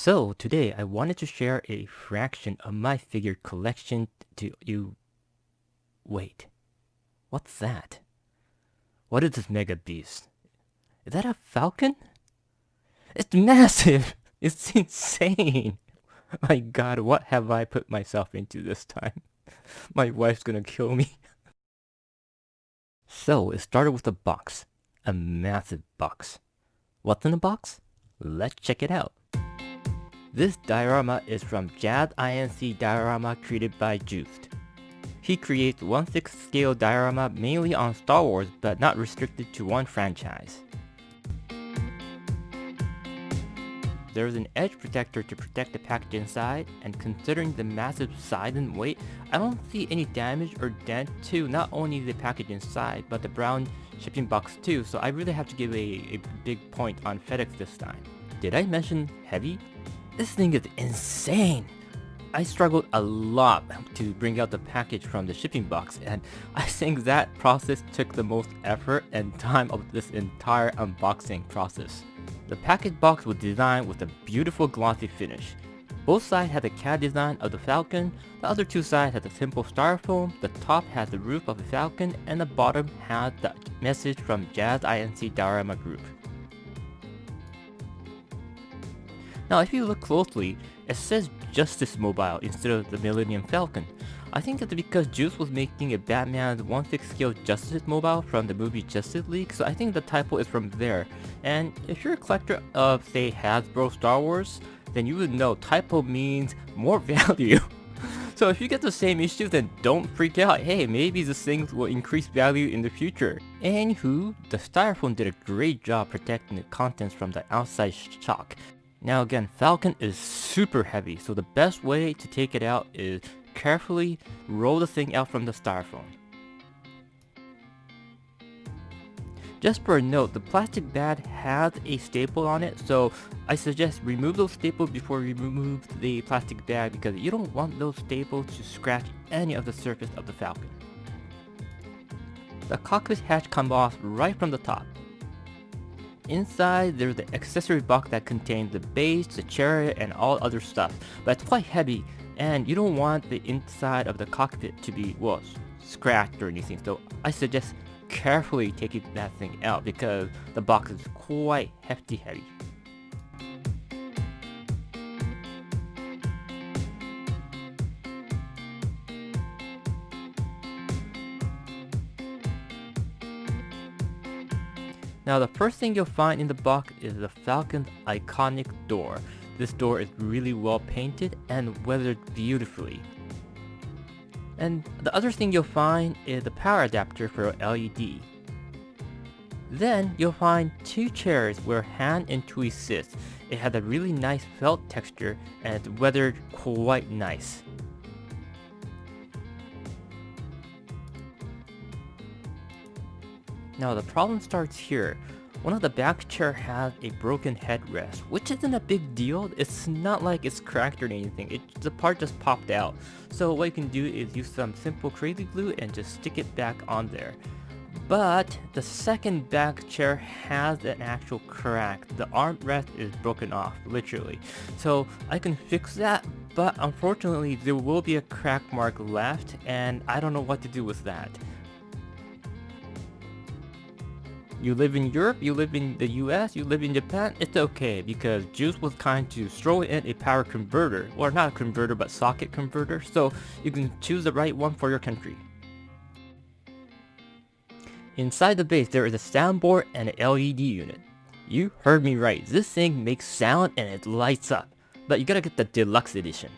So today I wanted to share a fraction of my figure collection to you. Wait, what's that? What is this mega beast? Is that a falcon? It's massive! It's insane! My god, what have I put myself into this time? My wife's gonna kill me. So it started with a box. A massive box. What's in the box? Let's check it out. This diorama is from Jazzinc Diorama created by Jazzinc. He creates 1/6 scale diorama mainly on Star Wars but not restricted to one franchise. There is an edge protector to protect the package inside, and considering the massive size and weight, I don't see any damage or dent to not only the package inside but the brown shipping box too, so I really have to give a big point on FedEx this time. Did I mention heavy? This thing is insane! I struggled a lot to bring out the package from the shipping box, and I think that process took the most effort and time of this entire unboxing process. The package box was designed with a beautiful glossy finish. Both sides had the CAD design of the Falcon, the other two sides had the simple styrofoam, the top has the roof of the Falcon, and the bottom has the message from Jazzinc Diorama Group. Now if you look closely, it says Justice Mobile instead of the Millennium Falcon. I think it's because Juice was making a Batman's 1/6 scale Justice Mobile from the movie Justice League, so I think the typo is from there. And if you're a collector of, say, Hasbro Star Wars, then you would know typo means more value. So if you get the same issue, then don't freak out. Hey, maybe these things will increase value in the future. Anywho, the styrofoam did a great job protecting the contents from the outside shock. Now again, Falcon is super heavy, so the best way to take it out is carefully roll the thing out from the styrofoam. Just for a note, the plastic bag has a staple on it, so I suggest remove those staples before you remove the plastic bag because you don't want those staples to scratch any of the surface of the Falcon. The cockpit hatch comes off right from the top. Inside, there's the accessory box that contains the base, the chariot, and all other stuff, but it's quite heavy, and you don't want the inside of the cockpit to be, well, scratched or anything, so I suggest carefully taking that thing out because the box is quite hefty heavy. Now the first thing you'll find in the box is the Falcon's iconic door. This door is really well painted and weathered beautifully. And the other thing you'll find is the power adapter for LED. Then you'll find two chairs where Han and Chewie sit. It has a really nice felt texture and it's weathered quite nice. Now the problem starts here. One of the back chair has a broken headrest, which isn't a big deal. It's not like it's cracked or anything. The part just popped out. So what you can do is use some simple crazy glue and just stick it back on there. But the second back chair has an actual crack. The armrest is broken off, literally. So I can fix that, but unfortunately there will be a crack mark left and I don't know what to do with that. You live in Europe, you live in the US, you live in Japan, it's okay because Juice was kind to throw in a power converter, or not a converter but socket converter, so you can choose the right one for your country. Inside the base there is a soundboard and an LED unit. You heard me right, this thing makes sound and it lights up, but you gotta get the deluxe edition.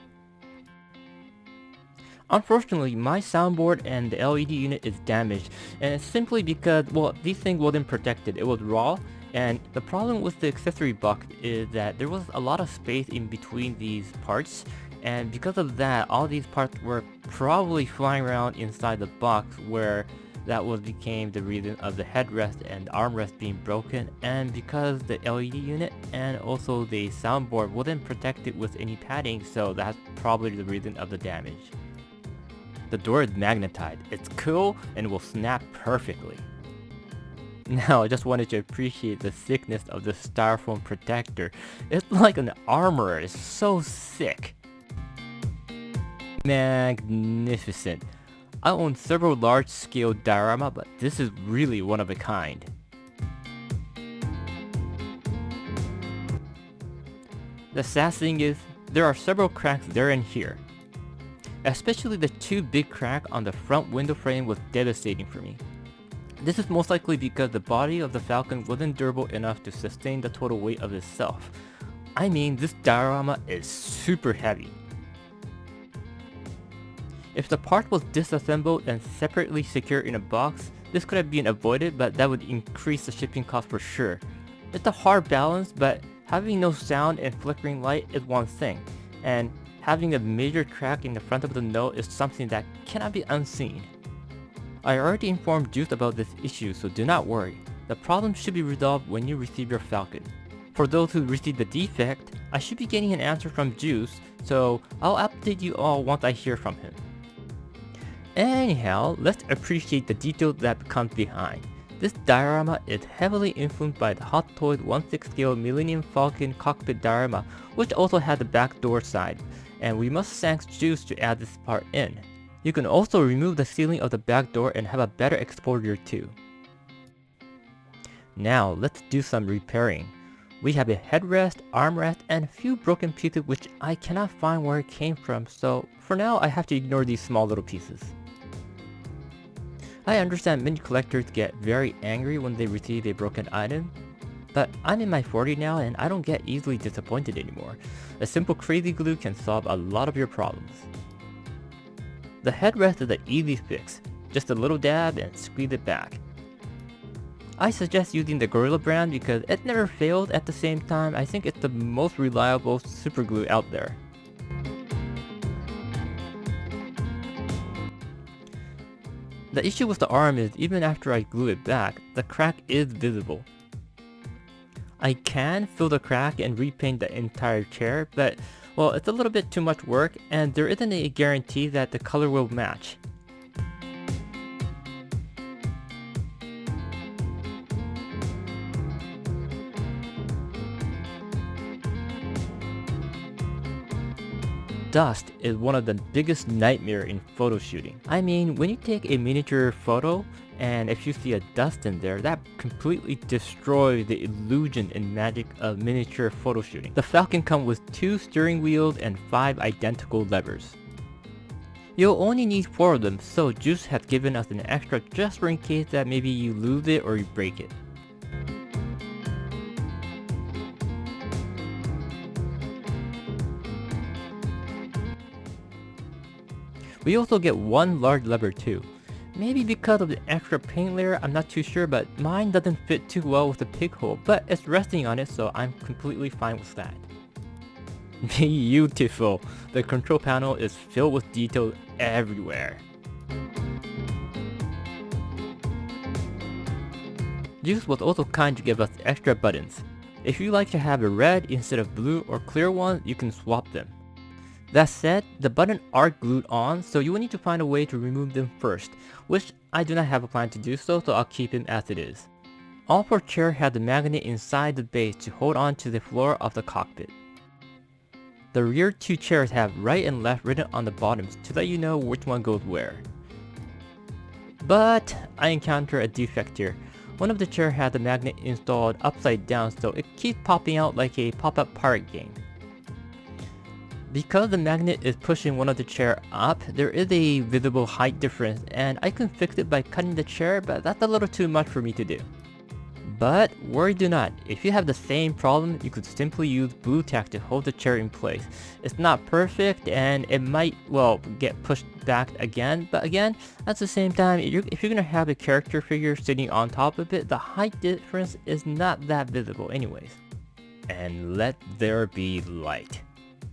Unfortunately, my soundboard and the LED unit is damaged, and it's simply because, well, this thing wasn't protected, it was raw, and the problem with the accessory box is that there was a lot of space in between these parts, and because of that, all these parts were probably flying around inside the box where that became the reason of the headrest and armrest being broken, and because the LED unit and also the soundboard wasn't protected with any padding, so that's probably the reason of the damage. The door is magnetized, it's cool and will snap perfectly. Now I just wanted to appreciate the thickness of the styrofoam protector. It's like an armor, it's so thick. Magnificent. I own several large-scale diorama, but this is really one of a kind. The sad thing is, there are several cracks there and here. Especially the two big cracks on the front window frame was devastating for me. This is most likely because the body of the Falcon wasn't durable enough to sustain the total weight of itself. I mean, this diorama is super heavy. If the part was disassembled and separately secured in a box, this could have been avoided, but that would increase the shipping cost for sure. It's a hard balance, but having no sound and flickering light is one thing, and having a major crack in the front of the nose is something that cannot be unseen. I already informed Juice about this issue, so do not worry. The problem should be resolved when you receive your Falcon. For those who received the defect, I should be getting an answer from Juice, so I'll update you all once I hear from him. Anyhow, let's appreciate the detail that comes behind. This diorama is heavily influenced by the Hot Toys 1/6 scale Millennium Falcon Cockpit diorama, which also had the back door side, and we must thank Juice to add this part in. You can also remove the ceiling of the back door and have a better exposure too. Now let's do some repairing. We have a headrest, armrest, and a few broken pieces which I cannot find where it came from, so for now I have to ignore these small little pieces. I understand many collectors get very angry when they receive a broken item, but I'm in my 40s now and I don't get easily disappointed anymore. A simple crazy glue can solve a lot of your problems. The headrest is an easy fix, just a little dab and squeeze it back. I suggest using the Gorilla brand because it never fails. At the same time, I think it's the most reliable super glue out there. The issue with the arm is even after I glue it back, the crack is visible. I can fill the crack and repaint the entire chair, but well, it's a little bit too much work and there isn't a guarantee that the color will match. Dust is one of the biggest nightmares in photo shooting. I mean, when you take a miniature photo and if you see a dust in there, that completely destroys the illusion and magic of miniature photo shooting. The Falcon comes with 2 steering wheels and 5 identical levers. You'll only need 4 of them, so Juice has given us an extra just for in case that maybe you lose it or you break it. We also get 1 large lever too. Maybe because of the extra paint layer, I'm not too sure, but mine doesn't fit too well with the pig hole, but it's resting on it, so I'm completely fine with that. Beautiful! The control panel is filled with detail everywhere. Juice was also kind to give us extra buttons. If you like to have a red instead of blue or clear one, you can swap them. That said, the buttons are glued on, so you will need to find a way to remove them first, which I do not have a plan to do so I'll keep them as it is. All 4 chairs have the magnet inside the base to hold on to the floor of the cockpit. The rear 2 chairs have right and left written on the bottoms to let you know which one goes where. But I encountered a defect here. One of the chairs had the magnet installed upside down, so it keeps popping out like a pop-up pirate game. Because the magnet is pushing one of the chair up, there is a visible height difference and I can fix it by cutting the chair, but that's a little too much for me to do. But worry do not, if you have the same problem, you could simply use blue tack to hold the chair in place. It's not perfect and it might, well, get pushed back again, but again, at the same time, if you're gonna have a character figure sitting on top of it, the height difference is not that visible anyways. And let there be light.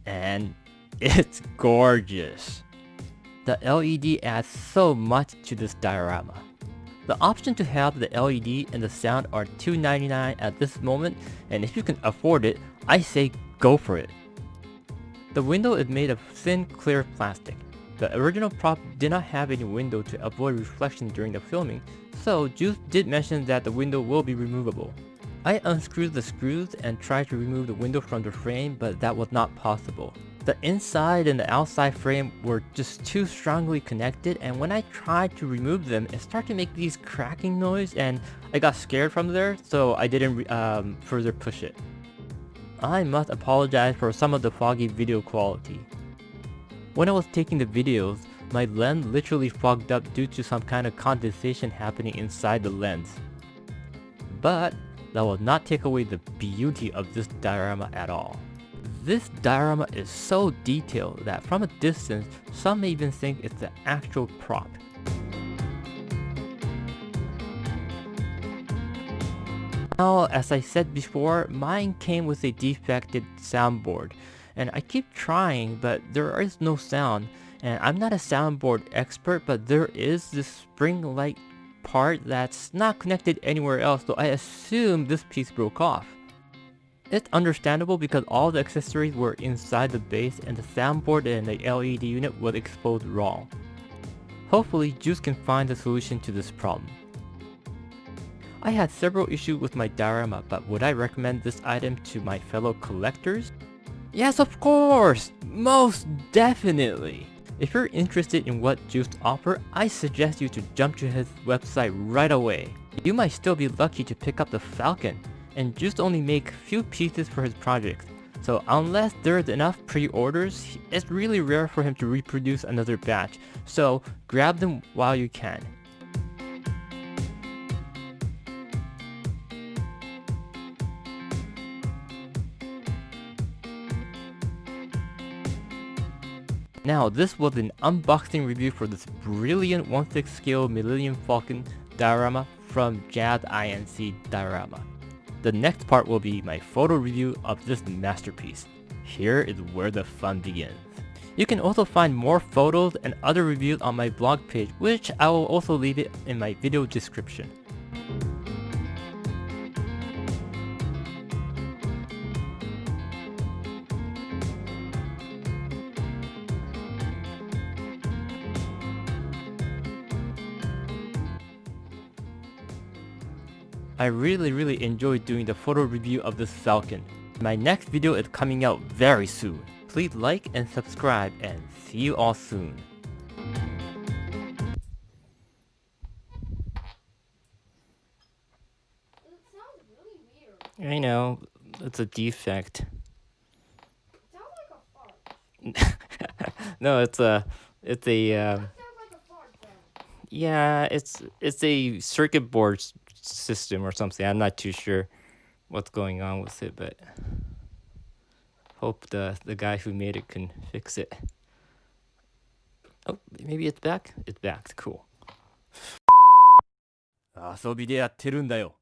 And it's gorgeous. The LED adds so much to this diorama. The option to have the LED and the sound are $2.99 at this moment, and if you can afford it, I say go for it. The window is made of thin clear plastic. The original prop did not have any window to avoid reflection during the filming, so Juice did mention that the window will be removable. I unscrewed the screws and tried to remove the window from the frame, but that was not possible. The inside and the outside frame were just too strongly connected, and when I tried to remove them, it started to make these cracking noise, and I got scared from there, so I didn't further push it. I must apologize for some of the foggy video quality. When I was taking the videos, my lens literally fogged up due to some kind of condensation happening inside the lens. But that will not take away the beauty of this diorama at all. This diorama is so detailed that from a distance, some may even think it's the actual prop. Now, as I said before, mine came with a defected soundboard, and I keep trying, but there is no sound. And I'm not a soundboard expert, but there is this spring-like part that's not connected anywhere else, so I assume this piece broke off. It's understandable because all the accessories were inside the base and the soundboard and the LED unit was exposed raw. Hopefully, Juice can find a solution to this problem. I had several issues with my diorama, but would I recommend this item to my fellow collectors? Yes, of course! Most definitely! If you're interested in what Juice offers, I suggest you to jump to his website right away. You might still be lucky to pick up the Falcon, and Juice only makes few pieces for his projects, so unless there's enough pre-orders, it's really rare for him to reproduce another batch, so grab them while you can. Now, this was an unboxing review for this brilliant 1/6 scale Millennium Falcon diorama from Jazzinc Diorama. The next part will be my photo review of this masterpiece. Here is where the fun begins. You can also find more photos and other reviews on my blog page, which I will also leave it in my video description. I really enjoyed doing the photo review of this Falcon. My next video is coming out very soon. Please like and subscribe, and see you all soon. It sounds really weird. I know, it's a defect. It sounds like a fart. No, it's a That sounds like a fart though. yeah, it's a circuit board system or something. I'm not too sure what's going on with it, but hope the guy who made it can fix it. Oh, maybe it's back? It's back. Cool. 遊びでやってるんだよ。